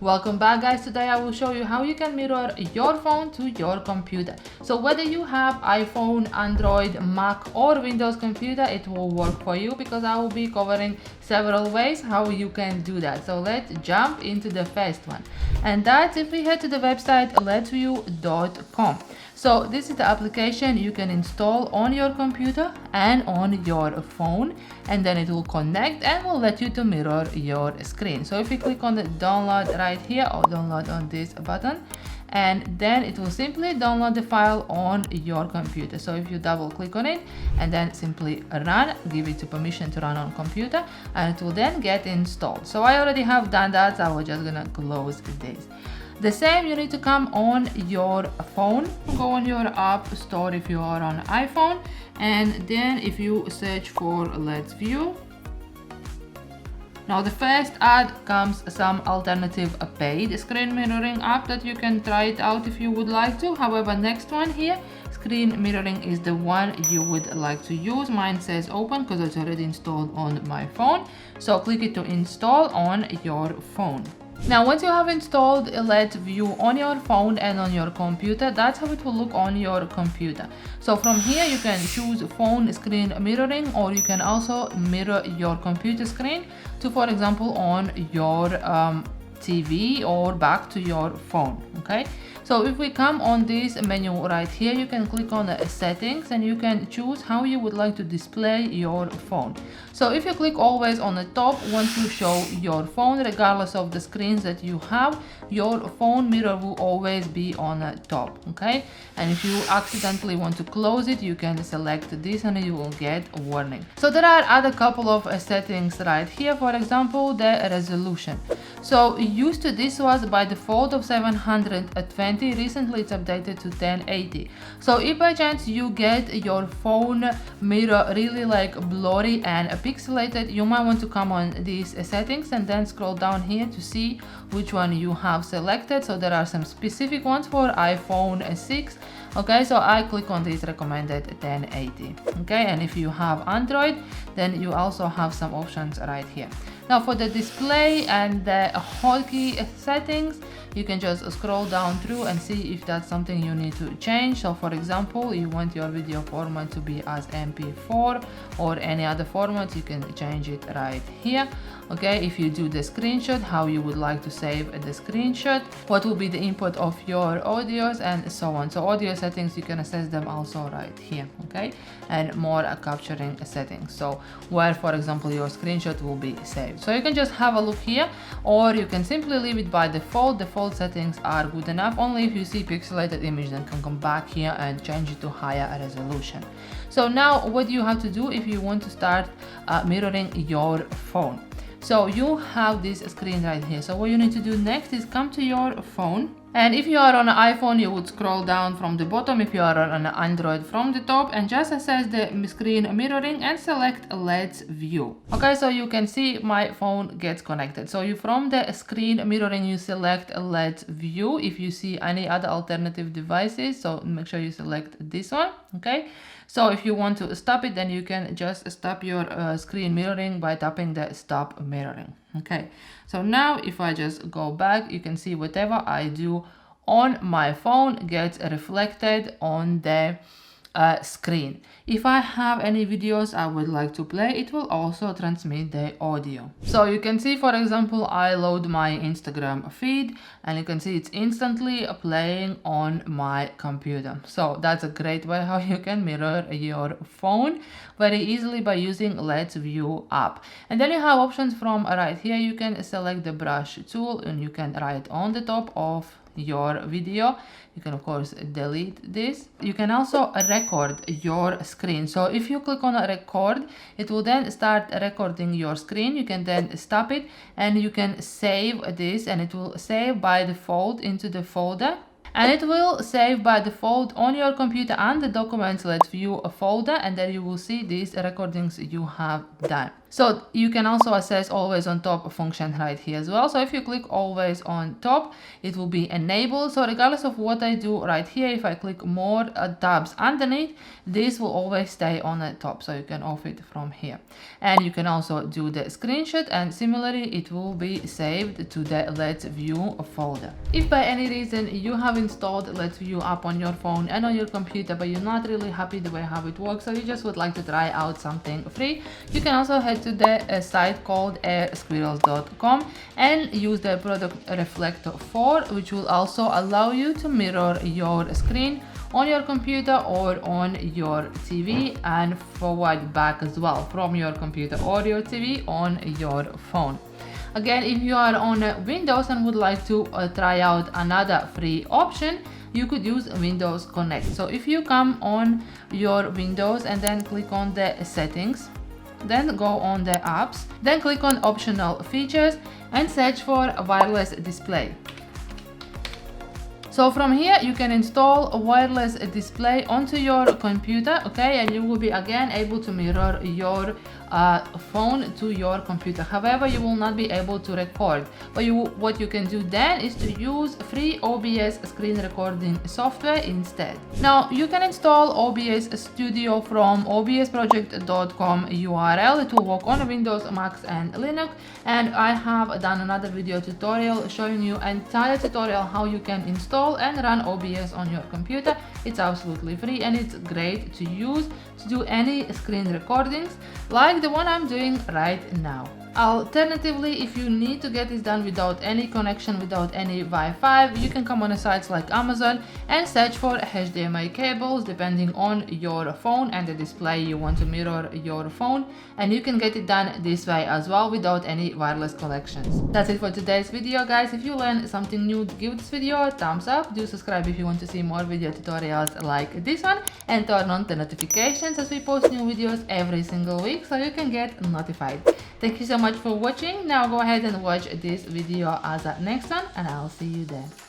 Welcome back, guys. Today I will show you how you can mirror your phone to your computer. So whether you have iPhone, Android, Mac or Windows computer, it will work for you because I will be covering several ways how you can do that. So let's jump into the first one, and that's if we head to the website letsview.com. So this is the application you can install on your computer and on your phone, and then it will connect and will let you to mirror your screen. So if you click on the download right here or download on this button, and then it will simply download the file on your computer. So if you double click on it and then simply run, give it to permission to run on computer, and it will then get installed. So I already have done that, so I was just gonna close this. The same, you need to come on your phone, go on your app store if you are on iPhone, and then if you search for Let's View. Now the first ad comes some alternative paid screen mirroring app that you can try it out if you would like to. However, next one here, screen mirroring, is the one you would like to use. Mine says open because it's already installed on my phone. So click it to install on your phone. Now once you have installed Let's View on your phone and on your computer, that's how it will look on your computer. So from here you can choose phone screen mirroring, or you can also mirror your computer screen to, for example, on your TV or back to your phone. Okay, so if we come on this menu right here, you can click on settings and you can choose how you would like to display your phone. So if you click always on the top, once you show your phone, regardless of the screens that you have, your phone mirror will always be on the top. Okay, and if you accidentally want to close it, you can select this and you will get a warning. So there are other couple of settings right here. For example, the resolution. So used to this was by default of 720. Recently it's updated to 1080. So if by chance you get your phone mirror really like blurry and pixelated, you might want to come on these settings and then scroll down here to see which one you have selected. So there are some specific ones for iPhone 6. Okay, so I click on this recommended 1080. Okay, and if you have Android, then you also have some options right here. Now for the display and the hotkey settings, you can just scroll down through and see if that's something you need to change. So for example, you want your video format to be as MP4 or any other format, you can change it right here. Okay, if you do the screenshot, how you would like to save the screenshot, what will be the input of your audios, and so on. So audio settings, you can access them also right here. Okay, and more capturing settings, so where, for example, your screenshot will be saved. So you can just have a look here, or you can simply leave it by default. Default settings are good enough. Only if you see pixelated image, then can come back here and change it to higher resolution. So now what you have to do if you want to start mirroring your phone. So you have this screen right here. So what you need to do next is come to your phone. And if you are on an iPhone, you would scroll down from the bottom. If you are on an Android, from the top, and just access the screen mirroring and select Let's View. Okay, so you can see my phone gets connected. So you, from the screen mirroring, you select Let's View. If you see any other alternative devices, so make sure you select this one. Okay, so if you want to stop it, then you can just stop your screen mirroring by tapping the stop mirroring. Okay, so now if I just go back, you can see whatever I do on my phone gets reflected on the screen. If I have any videos I would like to play, it will also transmit the audio. So you can see, for example, I load my Instagram feed and you can see it's instantly playing on my computer. So that's a great way how you can mirror your phone very easily by using Let's View app. And then you have options from right here. You can select the brush tool and you can write on the top of your video. You can of course delete this. You can also record your screen. So if you click on record, it will then start recording your screen. You can then stop it and you can save this, and it will save by default into the folder. And it will save by default on your computer and the documents Let's View a folder, and then you will see these recordings you have done. So you can also access always on top function right here as well. So if you click always on top, it will be enabled. So regardless of what I do right here, if I click more tabs underneath, this will always stay on the top. So you can off it from here. And you can also do the screenshot, and similarly it will be saved to the Let's View folder. If by any reason you have installed Let's View app on your phone and on your computer, but you're not really happy the way how it works, so you just would like to try out something free, you can also head to the site called airsquirrels.com and use the product Reflector 4, which will also allow you to mirror your screen on your computer or on your TV and forward back as well from your computer or your TV on your phone. Again, if you are on Windows and would like to try out another free option, you could use Windows Connect. So if you come on your Windows and then click on the settings, then go on the apps, then click on optional features and search for wireless display. So from here you can install a wireless display onto your computer, okay, and you will be again able to mirror your phone to your computer. However, you will not be able to record, but what you can do then is to use free OBS screen recording software instead. Now you can install OBS Studio from obsproject.com URL. It will work on Windows, Mac and Linux, and I have done another video tutorial showing you entire tutorial how you can install and run OBS on your computer. It's absolutely free and it's great to use to do any screen recordings like the one I'm doing right now. Alternatively, if you need to get this done without any connection, without any Wi-Fi, you can come on a sites like Amazon and search for HDMI cables depending on your phone and the display you want to mirror your phone, and you can get it done this way as well without any wireless connections. That's it for today's video, guys. If you learned something new, give this video a thumbs up. Do subscribe if you want to see more video tutorials like this one, and turn on the notifications as we post new videos every single week so you can get notified. Thank you so much for watching. Now go ahead and watch this video as a next one, and I'll see you there.